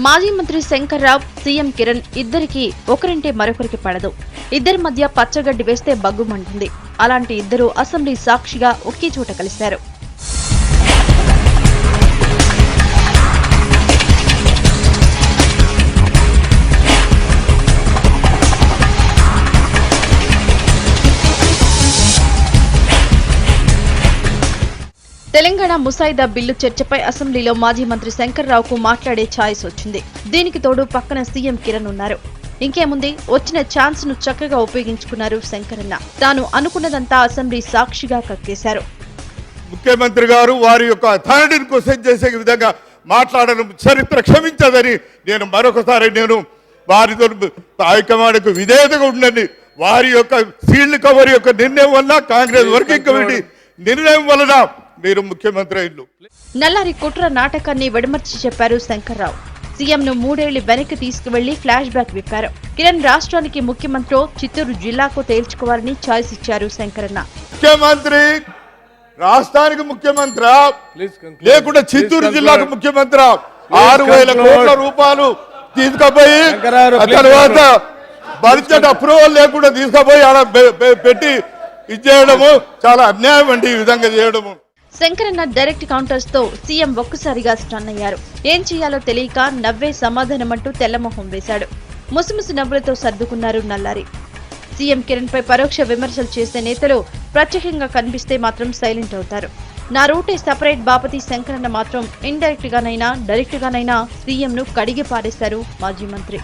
మాజీ మంత్రి శంకర్రావు, సీఎం కిరణ్ ఇద్దరికి ఒకరింటే మరొకరికి పడదు. ఇద్దరి మధ్య పచ్చగడ్డి వేస్తే బగ్గుమంటుంది. అలాంటి ఇద్దరు అసెంబ్లీ సాక్షిగా ఒకే చోట కలిశారు. తెలంగాణ ముసాయిదా బిల్లు చర్చపై అసెంబ్లీలో మాజీ మంత్రి శంకర్రావుకు మాట్లాడే ఛాయిస్ వచ్చింది. దీనికి తోడు పక్కన సీఎం కిరణ్ ఉన్నారు. ఇంకేముంది, వచ్చిన ఛాన్స్ ను చక్కగా ఉపయోగించుకున్నారు శంకరన్న. తాను అనుకున్నదంతా అసెంబ్లీ సాక్షిగా కక్కేశారు. ముఖ్యమంత్రి గారు వారి యొక్క అథారిటీని క్వశ్చన్ చేసే విధంగా మాట్లాడడం చరిత్ర క్షమించదని మరొకసారి వారితో హైకమాండ్కు విధేయతగా ఉండండి. వారి యొక్క సీల్డ్ కవర్ యొక్క నిర్ణయం వల్ల కాంగ్రెస్ వర్కింగ్ కమిటీ నిర్ణయం వలన మీరు ముఖ్యమంత్రి అయ్యారు. నల్లారి కుట్ర నాటకాన్ని విడమర్చి చెప్పారు శంకర్రావు. సీఎంను 3 ఏళ్లు వెనక్కి తీసుకువెళ్లి ఫ్లాష్ బ్యాక్ విప్పారు. కిరణ్ రాష్ట్రానికి ముఖ్యమంత్రి, చిత్తూరు జిల్లాకు తేల్చుకోవాలని ఛాయిస్ ఇచ్చారు శంకరన్న. ముఖ్యమంత్రి రాష్ట్రానికి ముఖ్యమంత్రి లేకుండా చిత్తూరు జిల్లాకు ముఖ్యమంత్రి 6,000 కోట్ల రూపాయలు తీసుకుపోయి తర్వాత బడ్జెట్ అప్రూవల్ లేకుండా తీసుకుపోయి ఆడ పెట్టి ఇచ్చేయడము చాలా అన్యాయం అండి. ఈ విధంగా చేయడము. శంకరన్న డైరెక్ట్ కౌంటర్స్ తో సీఎం ఒక్కసారిగా స్టన్ అయ్యారు. ఏం చేయాలో తెలియక నవ్వే సమాధానమంటూ తెల్లమొహం వేశాడు. ముసిముసి నవ్వులతో సర్దుకున్నారు నల్లారి. సీఎం కిరణ్ పై పరోక్ష విమర్శలు చేసే నేతలు ప్రత్యేకంగా కనిపిస్తే మాత్రం సైలెంట్ అవుతారు. నా రూటే సెపరేట్ బాపతి శంకరన్న మాత్రం ఇండైరెక్ట్ గానైనా డైరెక్ట్ గానైనా సీఎం ను కడిగి పారేశారు మాజీ మంత్రి.